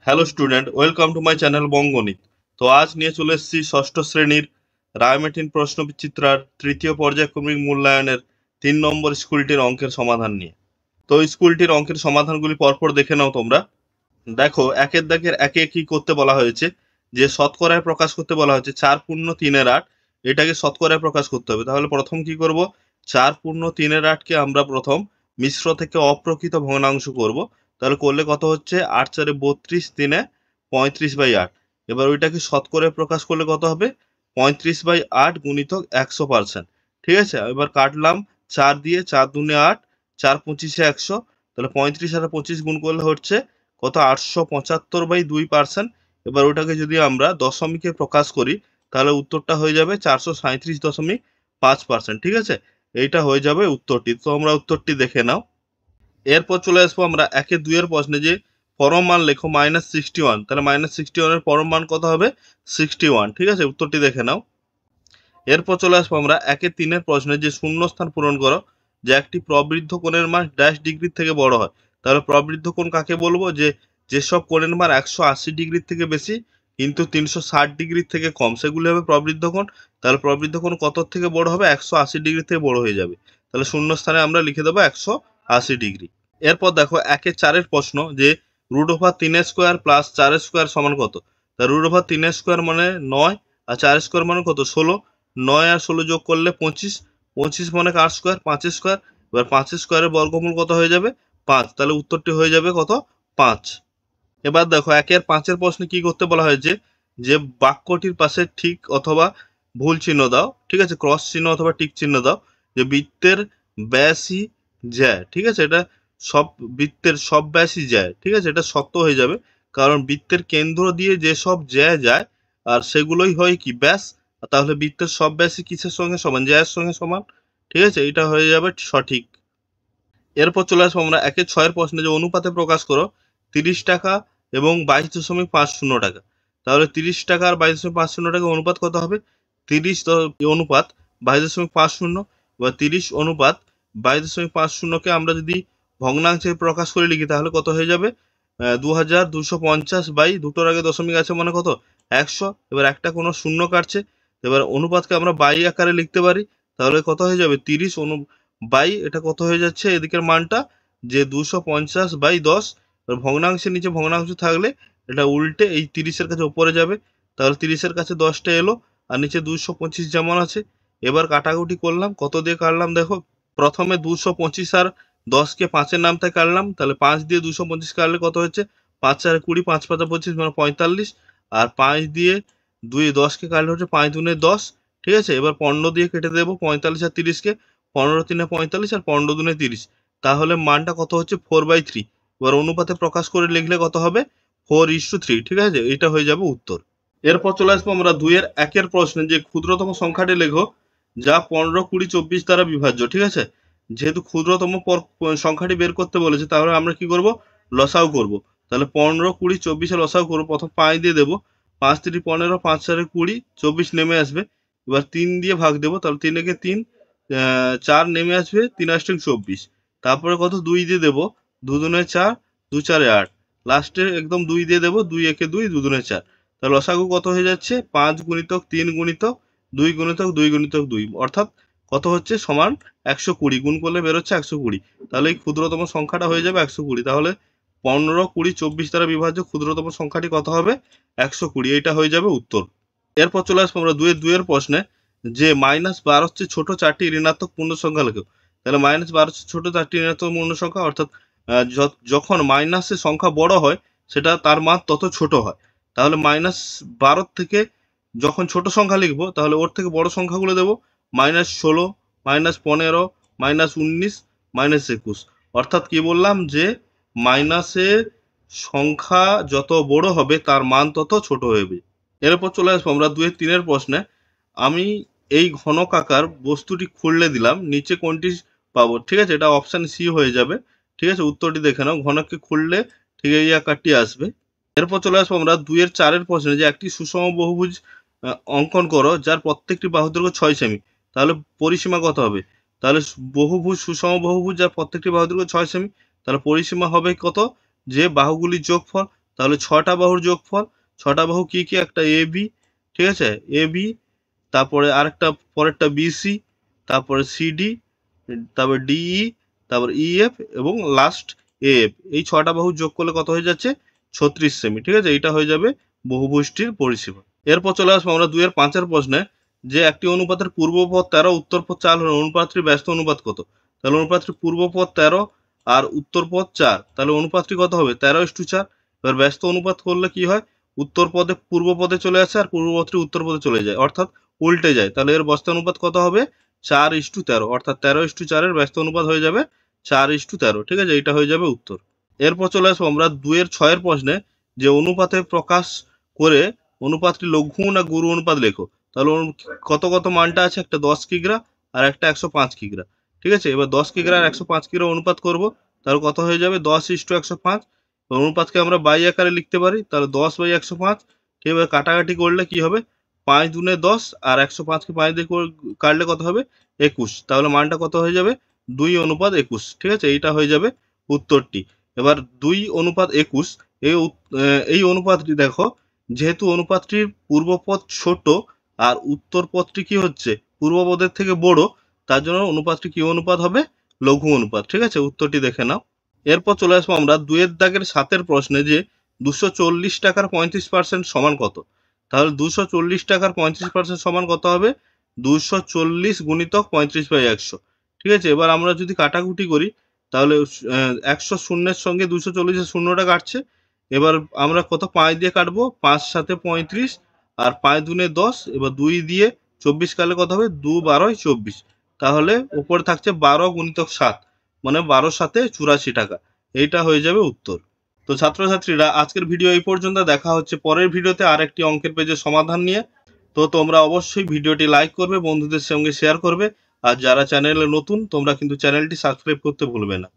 Hello student, welcome to my channel Bongonit. তো আজ নিয়ে চলে এসেছি ষষ্ঠ শ্রেণীর রায়মার্টিন প্রশ্নবিচিত্রার তৃতীয় পর্যায়ক্রমিক মূল্যায়নের 3 নম্বর স্কুলটির অঙ্কের সমাধান নিয়ে। তো স্কুলটির অঙ্কের সমাধানগুলি পরপর দেখে নাও তোমরা। দেখো, একের দাগের একে কি করতে বলা হয়েছে, যে শতকরায় প্রকাশ করতে বলা হয়েছে 4×3=8। এটাকে শতকরায় প্রকাশ করতে হবে। তাহলে প্রথম কি করব, 4×3=8কে আমরা প্রথম মিশ্র থেকে অপ্রকৃত ভগ্নাংশ করব। তাহলে করলে কত হচ্ছে, 8×4 = 32, 3 35/8। এবার ওইটাকে শতকরায় প্রকাশ করলে কত হবে, 35/8 গুণিতক 100%। ঠিক আছে, এবার কাটলাম 4 দিয়ে, 4×2=8, 4×25=100। তাহলে 35 আর 25 গুণ করলে হচ্ছে কত, 875/2%। এবার ওটাকে যদি আমরা দশমিকে প্রকাশ করি তাহলে উত্তরটা হয়ে যাবে 437.5%। ঠিক আছে, এইটা হয়ে যাবে উত্তরটি। তো আমরা উত্তরটি দেখে নাও। এরপর চলে আসবো আমরা 1-2 প্রশ্নে, যে পরম মান লেখো -61। তাহলে -61 এর পরম মান কত হবে, 61। ঠিক আছে, উত্তরটি দেখে নাও। এরপর চলে আসবো আমরা 1-3 প্রশ্নে, যে শূন্যস্থান পূরণ করো, যে একটি প্রবৃদ্ধ কোণের মান ড্যাশ ডিগ্রি থেকে বড় হয়। তাহলে প্রবৃদ্ধ কোণ কাকে বলবো, যেসব কোণের মান 180 ডিগ্রির থেকে বেশি কিন্তু 360 ডিগ্রির থেকে কম, সেগুলি হবে প্রবৃদ্ধ কোণ। তাহলে প্রবৃদ্ধ কোণ কত থেকে বড় হবে, 180 ডিগ্রি থেকে বড় হয়ে যাবে। তাহলে শূন্যস্থানে আমরা লিখে দেবো 180 ডিগ্রি। এরপর দেখো 1-4 প্রশ্ন, যে √3² প্লাস 4² সমান কত। তা √3² মানে 9, আর 4² মানে কত, 16। 9 আর 16 যোগ করলে 25, 25 মানে 8², 5²। এবার 5² বর্গমূল কত হয়ে যাবে, 5। তাহলে উত্তরটি হয়ে যাবে কত, 5। এবার দেখো 1-5 প্রশ্নে কি করতে বলা হয়েছে, যে বাক্যটির পাশে ঠিক অথবা ভুল চিহ্ন দাও। ঠিক আছে, ক্রস চিহ্ন অথবা টিক চিহ্ন দাও। যে বৃত্তের ব্যাসই জ্যা। ঠিক আছে, এটা সব বৃত্তের সব ব্যাসই জ্যা। ঠিক আছে, এটা সত্য হয়ে যাবে, কারণ বৃত্তের কেন্দ্র দিয়ে যে সব জ্যা যায় আর সেগুলোই হয় কি, ব্যাস। তাহলে বৃত্তের সব ব্যাসই কিসের সঙ্গে সমান, জ্যায়ের সঙ্গে সমান। ঠিক আছে, এটা হয়ে যাবে সঠিক। এরপর চলে আসবো আমরা 1-6 প্রশ্নে, যে অনুপাতে প্রকাশ করো 30 টাকা এবং 22.50 টাকা। তাহলে 30 টাকা আর 22.50 টাকা অনুপাত কত হবে, 30 অনুপাত 22.50, বা 30 অনুপাত 22.50কে আমরা যদি ভগ্নাংশে প্রকাশ করে লিখি তাহলে কত হয়ে যাবে, 2250 বাই দুটোর আগে দশমিক আছে মানে কত, 100। এবার একটা কোনো শূন্য কাটছে, এবার অনুপাতকে আমরা বাই আকারে লিখতে পারি। তাহলে কত হয়ে যাবে, 30 বাই এটা কত হয়ে যাচ্ছে এদিকের মানটা, যে 250/10। ভগ্নাংশের নিচে ভগ্নাংশ থাকলে এটা উল্টে এই 30-এর কাছে উপরে যাবে। তাহলে 30-এর কাছে 10টা এলো, আর নিচে 225 যেমন আছে। এবার কাটাকুটি করলাম, কত দিয়ে কাটলাম দেখো, প্রথমে 225 আর 10কে 5-এর নাম থেকে কাটলাম। তাহলে 5 দিয়ে 225 কাটলে কত হচ্ছে, 5×4 = 20, 5×5 = 25 মানে 45। আর 5 দিয়ে 10কে কাটলে হচ্ছে 5×2 = 10। ঠিক আছে, এবার 15 দিয়ে কেটে দেবো 45 আর 30কে। 15×3 = 45 আর 15×2 = 30। তাহলে মানটা কত হচ্ছে, 4/3। এবার অনুপাতে প্রকাশ করে লিখলে কত হবে, 4:3। ঠিক আছে, এটা হয়ে যাবে উত্তর। এরপর চলে আসবো আমরা 2-1 প্রশ্নে, যে ক্ষুদ্রতম সংখ্যাটি লেখো যা 15, 20, 24 দ্বারা বিভাজ্য। ঠিক আছে, যেহেতু ক্ষুদ্রতম সংখ্যাটি বের করতে বলেছে তাহলে আমরা কি করব, লসাউ করব। তাহলে 15, 20, 24 লসাউ করবো। প্রথম 5 দিয়ে দেবো, 5×3 = 15, 5×4 = 20, 24 নেমে আসবে। এবার 3 দিয়ে ভাগ দেবো, তাহলে 3 একে 3, 4 নেমে আসবে, 3×8 = 24। তারপরে কত, 2 দিয়ে দেবো, 2×2 = 4, 2×4 = 8। লাস্টে একদম 2 দিয়ে দেবো, 2 একে 2, 2×2 = 4। তাহলে লসাগু কত হয়ে যাচ্ছে, 5 গুণিতক 3 গুণিতক 2 গুণিতক 2 গুণিতক 2, অর্থাৎ কত হচ্ছে, সমান 120। গুণ করলে বেরোচ্ছে 120। তাহলে এই ক্ষুদ্রতম সংখ্যাটা হয়ে যাবে 120। তাহলে 15, 20, 24 দ্বারা বিভাজ্য ক্ষুদ্রতম সংখ্যাটি কত হবে, 120। এইটা হয়ে যাবে উত্তর। এরপর চলে আসবো আমরা 2-2 প্রশ্নে, যে -12 হচ্ছে ছোট 4টি ঋণাত্মক পূর্ণ সংখ্যা লেখো। তাহলে -12 হচ্ছে ছোট 4টি ঋণাত্মক পূর্ণ সংখ্যা, অর্থাৎ যখন মাইনাসের সংখ্যা বড় হয় সেটা তার মান তত ছোট হয়। তাহলে -12 থেকে যখন ছোট সংখ্যা লিখবো তাহলে ওর থেকে বড় সংখ্যাগুলো দেবো, -16, -15, -19, -21। অর্থাৎ কি বললাম, যে মাইনাসের সংখ্যা যত বড় হবে তার মান তত ছোট হবে। এরপর চলে আসবো আমরা 2-3 প্রশ্নে। আমি এই ঘনকাকার বস্তুটি খুললে দিলাম, নিচে কোনটি পাবো। ঠিক আছে, এটা অপশন সি হয়ে যাবে। ঠিক আছে, উত্তরটি দেখে নাও, ঘনককে খুললে ঠিক এই আকারটি আসবে। এরপর চলে আসবো আমরা 2-4 প্রশ্নে, যে একটি সুষম বহুভুজ অঙ্কন করো যার প্রত্যেকটি বাহু দৈর্ঘ্য 6 সেমি। তাহলে পরিসীমা কত হবে, তাহলে বহুভুজ, সুষম বহুভুজ যার প্রত্যেকটি বাহু দৈর্ঘ্য 6 সেমি, তাহলে পরিসীমা হবে কত, যে বাহুগুলির যোগফল তাহলে 6টা বাহুর যোগফল, 6টা বাহু কি কি? একটা এ বি, ঠিক আছে, এ বি, তারপরে আরেকটা পরেরটা বিসি, তারপরে সিডি, তারপর ডিই, তারপর ইএফ এবং লাস্ট এএফ। এই 6টা বাহু যোগ করলে কত হয়ে যাচ্ছে? 36 সেমি, ঠিক আছে। এটা হয়ে যাবে বহুভুজটির পরিসীমা। এরপর চলে আসবো আমরা 2 এর 5-এর প্রশ্নে, যে একটি অনুপাতের পূর্বপদ 13 উত্তরপদ 4 হলে অনুপাতটির ব্যস্ত অনুপাত কত? তাহলে অনুপাতটির পূর্বপদ 13 আর উত্তরপদ 4, তাহলে অনুপাতটি কত হবে? 13:4। এবার ব্যস্ত অনুপাত করলে কি হয়? উত্তর পদে পূর্ব পদে চলে আসে আর পূর্বপদটি উত্তর পদে চলে যায়, অর্থাৎ উল্টে যায়। তাহলে এর ব্যস্ত অনুপাত কত হবে? 4:13, অর্থাৎ 13:4 এর ব্যস্ত অনুপাত হয়ে যাবে 4:13, ঠিক আছে। এটা হয়ে যাবে উত্তর। এরপর চলে আসবো আমরা 2 এর 6-এর প্রশ্নে, যে অনুপাতে প্রকাশ করে অনুপাতটি লঘু না গুরু অনুপাত লেখো। তাহলে কত কত মানটা আছে? একটা 10 কিগ্রা আর একটা 105 কিগ্রা, ঠিক আছে। এবার 10 কিগ্রা আর 105 কিগ্রা অনুপাত করব, তাহলে কত হয়ে যাবে? 10:105। অনুপাতকে আমরা বাই আকারে লিখতে পারি, তাহলে 10/105। এবার কাটাকাটি করলে কি হবে? 5 দুনে 10 আর 105কে 5 দিয়ে কাটলে কত হবে? 21। তাহলে মানটা কত হয়ে যাবে? 2:21, ঠিক আছে। এইটা হয়ে যাবে উত্তরটি। এবার 2:21 এই অনুপাতটি দেখো, যেহেতু অনুপাতটির পূর্বপদ ছোট আর উত্তর পদটি কি হচ্ছে? পূর্বপদের থেকে বড়, তার জন্য অনুপাতটি কি অনুপাত হবে? লঘু অনুপাত, ঠিক আছে। উত্তরটি দেখে নাও। এরপর চলে আসবো আমরা 2 এর দাগের 7-এর প্রশ্নে, যে 240 টাকার 35% সমান কত? তাহলে 240 টাকার 35% সমান কত হবে? 240 গুণিতক 35/100, ঠিক আছে। এবার আমরা যদি কাটাকুটি করি, তাহলে 100 শূন্যের সঙ্গে 240-এর শূন্যটা কাটছে। এবার আমরা কত 5 দিয়ে কাটবো? 5 7 35 আর 5 দুনে 10, এবার 2 দিয়ে 24 কাটলে কত হবে? 2 12 24। তাহলে উপরে থাকছে 12 গুণিতক 7, মানে 12 7 84 টাকা। এইটা হয়ে যাবে উত্তর। তো ছাত্রছাত্রীরা, আজকের ভিডিও এই পর্যন্ত। দেখা হচ্ছে পরের ভিডিওতে আরেকটি অঙ্কের পেজের সমাধান নিয়ে। তো তোমরা অবশ্যই ভিডিওটি লাইক করবে, বন্ধুদের সঙ্গে শেয়ার করবে। আর যারা চ্যানেলে নতুন, তোমরা কিন্তু চ্যানেলটি সাবস্ক্রাইব করতে ভুলবে না।